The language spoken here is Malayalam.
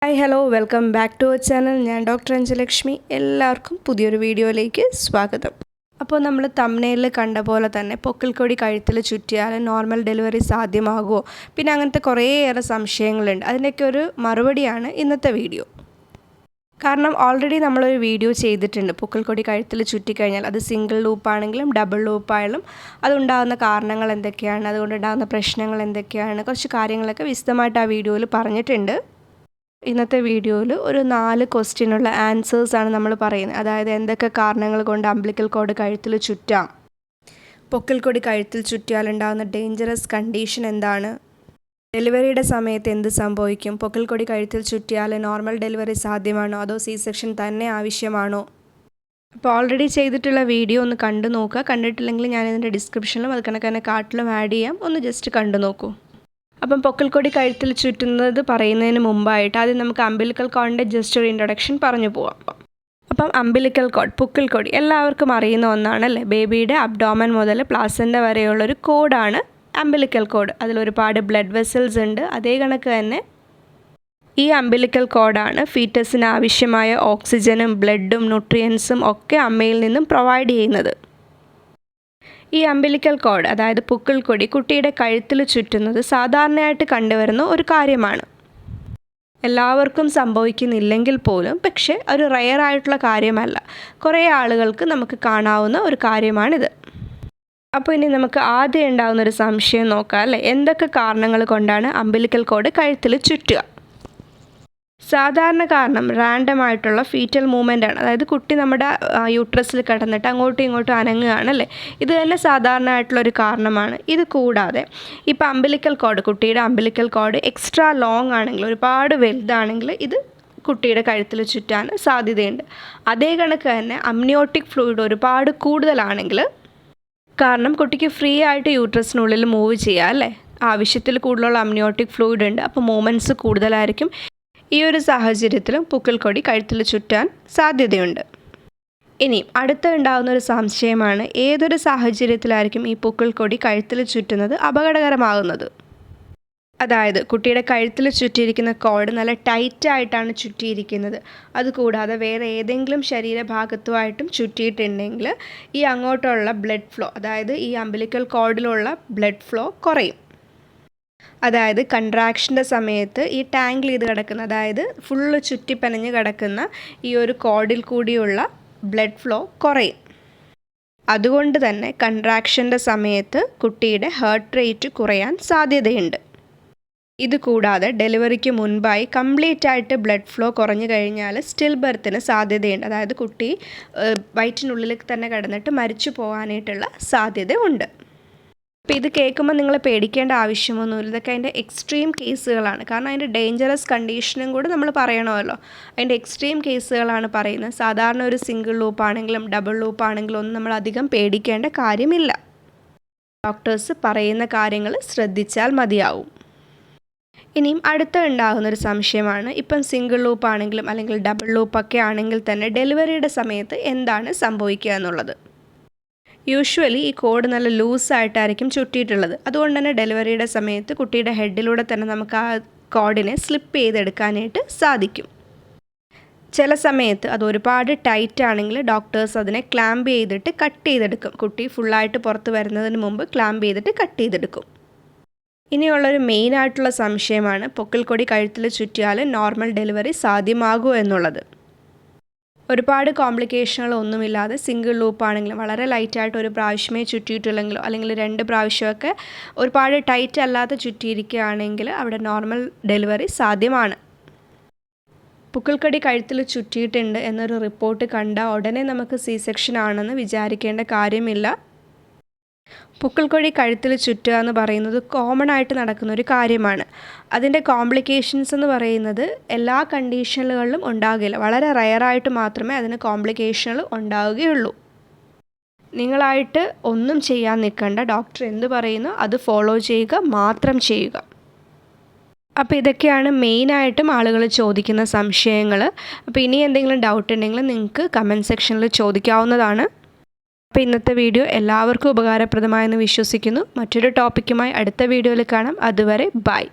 Hi hello welcome back to our channel. ഞാൻ ഡോക്ടർ അഞ്ജലക്ഷ്മി. എല്ലാവർക്കും പുതിയൊരു വീഡിയോയിലേക്ക് സ്വാഗതം. അപ്പോൾ നമ്മൾ തംബ്നെയിലിൽ കണ്ട പോലെ തന്നെ പൊക്കിൾക്കൊടി കഴുത്തിൽ ചുറ്റിയാൽ നോർമൽ ഡെലിവറി സാധ്യമാകുമോ, പിന്നെ അങ്ങനത്തെ കുറേയേറെ സംശയങ്ങളുണ്ട്. അതിൻ്റെയൊക്കെ ഒരു മറുപടിയാണ് ഇന്നത്തെ വീഡിയോ. കാരണം ഓൾറെഡി നമ്മളൊരു വീഡിയോ ചെയ്തിട്ടുണ്ട്. പൊക്കിൾക്കൊടി കഴുത്തിൽ ചുറ്റിക്കഴിഞ്ഞാൽ അത് സിംഗിൾ ലൂപ്പാണെങ്കിലും ഡബിൾ ലൂപ്പായാലും അതുണ്ടാകുന്ന കാരണങ്ങൾ എന്തൊക്കെയാണ്, അതുകൊണ്ടുണ്ടാകുന്ന പ്രശ്നങ്ങൾ എന്തൊക്കെയാണ്, കുറച്ച് കാര്യങ്ങളൊക്കെ വിശദമായിട്ട് ആ വീഡിയോയിൽ പറഞ്ഞിട്ടുണ്ട്. ഇന്നത്തെ വീഡിയോയിൽ ഒരു 4 ക്വസ്റ്റ്യനുള്ള ആൻസേഴ്സാണ് നമ്മൾ പറയുന്നത്. അതായത് എന്തൊക്കെ കാരണങ്ങൾ കൊണ്ട് അംബ്ലിക്കൽ കോഡ് കഴുത്തിൽ ചുറ്റാം, പൊക്കിൾക്കൊടി കഴുത്തിൽ ചുറ്റിയാലുണ്ടാകുന്ന ഡേഞ്ചറസ് കണ്ടീഷൻ എന്താണ്, ഡെലിവറിയുടെ സമയത്ത് എന്ത് സംഭവിക്കും, പൊക്കിൾക്കൊടി കഴുത്തിൽ ചുറ്റിയാൽ നോർമൽ ഡെലിവറി സാധ്യമാണോ അതോ സി സെക്ഷൻ തന്നെ ആവശ്യമാണോ. അപ്പോൾ ഓൾറെഡി ചെയ്തിട്ടുള്ള വീഡിയോ ഒന്ന് കണ്ടു നോക്കുക. കണ്ടിട്ടില്ലെങ്കിൽ ഞാനിതിൻ്റെ ഡിസ്ക്രിപ്ഷനിലും അത് കണക്ക് തന്നെ കാർട്ടിലും ആഡ് ചെയ്യാം. ഒന്ന് ജസ്റ്റ് കണ്ടു നോക്കൂ. അപ്പം പൊക്കിൾക്കൊടി കഴുത്തിൽ ചുറ്റുന്നത് പറയുന്നതിന് മുമ്പായിട്ട് ആദ്യം നമുക്ക് അംബിലിക്കൽ കോഡിൻ്റെ ജസ്റ്റ് ഒരു ഇൻട്രൊഡക്ഷൻ പറഞ്ഞു പോവാം. അപ്പം അംബിലിക്കൽ കോഡ്, പൊക്കിൾക്കൊടി എല്ലാവർക്കും അറിയുന്ന ഒന്നാണല്ലേ. ബേബിയുടെ അബ്ഡോമൻ മുതൽ പ്ലാസൻ്റ വരെയുള്ളൊരു കോഡാണ് അംബിലിക്കൽ കോഡ്. അതിലൊരുപാട് ബ്ലഡ് വെസൽസ് ഉണ്ട്. അതേ കണക്ക് തന്നെ ഈ അംബിലിക്കൽ കോഡാണ് ഫീറ്റസിന് ആവശ്യമായ ഓക്സിജനും ബ്ലഡും ന്യൂട്രിയൻസും ഒക്കെ അമ്മയിൽ നിന്നും പ്രൊവൈഡ് ചെയ്യുന്നത്. ഈ അംബിലിക്കൽ കോഡ് അതായത് പൊക്കിൾക്കൊടി കുട്ടിയുടെ കഴുത്തിൽ ചുറ്റുന്നത് സാധാരണയായിട്ട് കണ്ടുവരുന്ന ഒരു കാര്യമാണ്. എല്ലാവർക്കും സംഭവിക്കുന്നില്ലെങ്കിൽ പോലും പക്ഷേ ഒരു റെയർ ആയിട്ടുള്ള കാര്യമല്ല. കുറേ ആളുകൾക്ക് നമുക്ക് കാണാവുന്ന ഒരു കാര്യമാണിത്. അപ്പോൾ ഇനി നമുക്ക് ആദ്യം ഉണ്ടാകുന്ന ഒരു സംശയം നോക്കാം അല്ലേ. എന്തൊക്കെ കാരണങ്ങൾ കൊണ്ടാണ് അംബിലിക്കൽ കോഡ് കഴുത്തിൽ ചുറ്റുക? സാധാരണ കാരണം റാൻഡം ആയിട്ടുള്ള ഫീറ്റൽ മൂവ്മെൻ്റ് ആണ്. അതായത് കുട്ടി നമ്മുടെ യൂട്രസിൽ കിടന്നിട്ട് അങ്ങോട്ടും ഇങ്ങോട്ടും അനങ്ങുകയാണല്ലേ. ഇത് തന്നെ സാധാരണ ആയിട്ടുള്ളൊരു കാരണമാണ്. ഇത് കൂടാതെ ഇപ്പോൾ അംബിലിക്കൽ കോഡ്, കുട്ടിയുടെ അംബിലിക്കൽ കോഡ് എക്സ്ട്രാ ലോങ് ആണെങ്കിൽ, ഒരുപാട് വലുതാണെങ്കിൽ ഇത് കുട്ടിയുടെ കഴുത്തിൽ ചുറ്റാൻ സാധ്യതയുണ്ട്. അതേ കണക്ക് തന്നെ അമ്നിയോട്ടിക് ഫ്ലൂയിഡ് ഒരുപാട് കൂടുതലാണെങ്കിൽ, കാരണം കുട്ടിക്ക് ഫ്രീ ആയിട്ട് യൂട്രസിനുള്ളിൽ മൂവ് ചെയ്യാം അല്ലേ. ആവശ്യത്തിൽ കൂടുതലുള്ള അമ്നിയോട്ടിക് ഫ്ലൂയിഡ് ഉണ്ട്. അപ്പോൾ മൂവ്മെൻറ്റ്സ് കൂടുതലായിരിക്കും. ഈ ഒരു സാഹചര്യത്തിലും പൊക്കിൾക്കൊടി കഴുത്തിൽ ചുറ്റാൻ സാധ്യതയുണ്ട്. ഇനി അടുത്ത ഉണ്ടാകുന്ന ഒരു സംശയമാണ്, ഏതൊരു സാഹചര്യത്തിലായിരിക്കും ഈ പൊക്കിൾക്കൊടി കഴുത്തിൽ ചുറ്റുന്നത് അപകടകരമാകുന്നത്. അതായത് കുട്ടിയുടെ കഴുത്തിൽ ചുറ്റിയിരിക്കുന്ന കോഡ് നല്ല ടൈറ്റായിട്ടാണ് ചുറ്റിയിരിക്കുന്നത്. അതുകൂടാതെ വേറെ ഏതെങ്കിലും ശരീരഭാഗത്തുമായിട്ടും ചുറ്റിയിട്ടുണ്ടെങ്കിൽ ഈ അങ്ങോട്ടുള്ള ബ്ലഡ് ഫ്ലോ, അതായത് ഈ അംബിലിക്കൽ കോഡിലുള്ള ബ്ലഡ് ഫ്ലോ കുറയും. അതായത് കൺട്രാക്ഷൻ്റെ സമയത്ത് ഈ ടാങ്കിൾ ചെയ്ത് കിടക്കുന്ന, അതായത് ഫുള്ള് ചുറ്റിപ്പനഞ്ഞ് കിടക്കുന്ന ഈ ഒരു കോഡിൽ കൂടിയുള്ള ബ്ലഡ് ഫ്ലോ കുറയും. അതുകൊണ്ട് തന്നെ കൺട്രാക്ഷൻ്റെ സമയത്ത് കുട്ടിയുടെ ഹാർട്ട് റേറ്റ് കുറയാൻ സാധ്യതയുണ്ട്. ഇത് കൂടാതെ ഡെലിവറിക്ക് മുൻപായി കംപ്ലീറ്റ് ആയിട്ട് ബ്ലഡ് ഫ്ലോ കുറഞ്ഞു കഴിഞ്ഞാൽ സ്റ്റിൽ ബർത്തിന് സാധ്യതയുണ്ട്. അതായത് കുട്ടി വയറ്റിനുള്ളിൽ തന്നെ കിടന്നിട്ട് മരിച്ചു പോകാനായിട്ടുള്ള സാധ്യത ഉണ്ട്. അപ്പോൾ ഇത് കേൾക്കുമ്പോൾ നിങ്ങൾ പേടിക്കേണ്ട ആവശ്യമൊന്നുമില്ല. ഇതൊക്കെ അതിൻ്റെ എക്സ്ട്രീം കേസുകളാണ്. കാരണം അതിൻ്റെ ഡേഞ്ചറസ് കണ്ടീഷനും കൂടി നമ്മൾ പറയണമല്ലോ. അതിൻ്റെ എക്സ്ട്രീം കേസുകളാണ് പറയുന്നത്. സാധാരണ ഒരു സിംഗിൾ ലൂപ്പ് ആണെങ്കിലും ഡബിൾ ലൂപ്പ് ആണെങ്കിലും ഒന്നും നമ്മൾ അധികം പേടിക്കേണ്ട കാര്യമില്ല. ഡോക്ടേഴ്സ് പറയുന്ന കാര്യങ്ങൾ ശ്രദ്ധിച്ചാൽ മതിയാവും. ഇനിയും അടുത്ത ഉണ്ടാകുന്നൊരു സംശയമാണ്, ഇപ്പം സിംഗിൾ ലൂപ്പ് ആണെങ്കിലും അല്ലെങ്കിൽ ഡബിൾ ലൂപ്പൊക്കെ ആണെങ്കിൽ തന്നെ ഡെലിവറിയുടെ സമയത്ത് എന്താണ് സംഭവിക്കുക എന്നുള്ളത്. യൂഷ്വലി ഈ കോഡ് നല്ല ലൂസായിട്ടായിരിക്കും ചുറ്റിയിട്ടുള്ളത്. അതുകൊണ്ട് തന്നെ ഡെലിവറിയുടെ സമയത്ത് കുട്ടിയുടെ ഹെഡിലൂടെ തന്നെ നമുക്ക് ആ കോഡിനെ സ്ലിപ്പ് ചെയ്തെടുക്കാനായിട്ട് സാധിക്കും. ചില സമയത്ത് അത് ഒരുപാട് ടൈറ്റ് ആണെങ്കിൽ ഡോക്ടേഴ്സ് അതിനെ ക്ലാമ്പ് ചെയ്തിട്ട് കട്ട് ചെയ്തെടുക്കും. കുട്ടി ഫുള്ളായിട്ട് പുറത്ത് വരുന്നതിന് മുമ്പ് ക്ലാമ്പ് ചെയ്തിട്ട് കട്ട് ചെയ്തെടുക്കും. ഇനിയുള്ളൊരു മെയിനായിട്ടുള്ള സംശയമാണ്, പൊക്കിൾക്കൊടി കഴുത്തിൽ ചുറ്റിയാൽ നോർമൽ ഡെലിവറി സാധ്യമാകുമോ എന്നുള്ളത്. ഒരുപാട് കോംപ്ലിക്കേഷനുകളൊന്നുമില്ലാതെ സിംഗിൾ ലൂപ്പ് ആണെങ്കിലും വളരെ ലൈറ്റായിട്ട് ഒരു പ്രാവശ്യമേ ചുറ്റിയിട്ടുള്ളെങ്കിലോ അല്ലെങ്കിൽ 2 പ്രാവശ്യമൊക്കെ ഒരുപാട് ടൈറ്റ് അല്ലാതെ ചുറ്റിയിരിക്കുകയാണെങ്കിൽ അവിടെ നോർമൽ ഡെലിവറി സാധ്യമാണ്. പൊക്കിൾക്കൊടി കഴുത്തിൽ ചുറ്റിയിട്ടുണ്ട് എന്നൊരു റിപ്പോർട്ട് കണ്ട ഉടനെ നമുക്ക് സി സെക്ഷൻ ആണെന്ന് വിചാരിക്കേണ്ട കാര്യമില്ല. പൊക്കിൾക്കൊടി കഴുത്തിൽ ചുറ്റുക എന്ന് പറയുന്നത് കോമൺ ആയിട്ട് നടക്കുന്ന ഒരു കാര്യമാണ്. അതിൻ്റെ കോംപ്ലിക്കേഷൻസ് എന്ന് പറയുന്നത് എല്ലാ കണ്ടീഷനുകളിലും ഉണ്ടാകില്ല. വളരെ റെയറായിട്ട് മാത്രമേ അതിന് കോംപ്ലിക്കേഷനുകൾ ഉണ്ടാവുകയുള്ളൂ. നിങ്ങളായിട്ട് ഒന്നും ചെയ്യാൻ നിൽക്കണ്ട. ഡോക്ടർ എന്ത് പറയുന്നു അത് ഫോളോ ചെയ്യുക മാത്രം ചെയ്യുക. അപ്പോൾ ഇതൊക്കെയാണ് മെയിനായിട്ടും ആളുകൾ ചോദിക്കുന്ന സംശയങ്ങൾ. അപ്പോൾ ഇനി എന്തെങ്കിലും ഡൗട്ട് ഉണ്ടെങ്കിൽ നിങ്ങൾക്ക് കമൻറ്റ് സെക്ഷനിൽ ചോദിക്കാവുന്നതാണ്. അപ്പോൾ ഇന്നത്തെ വീഡിയോ എല്ലാവർക്കും ഉപകാരപ്രദമായെന്ന് വിശ്വസിക്കുന്നു. മറ്റൊരു ടോപ്പിക്കുമായി അടുത്ത വീഡിയോയിൽ കാണാം. അതുവരെ ബൈ.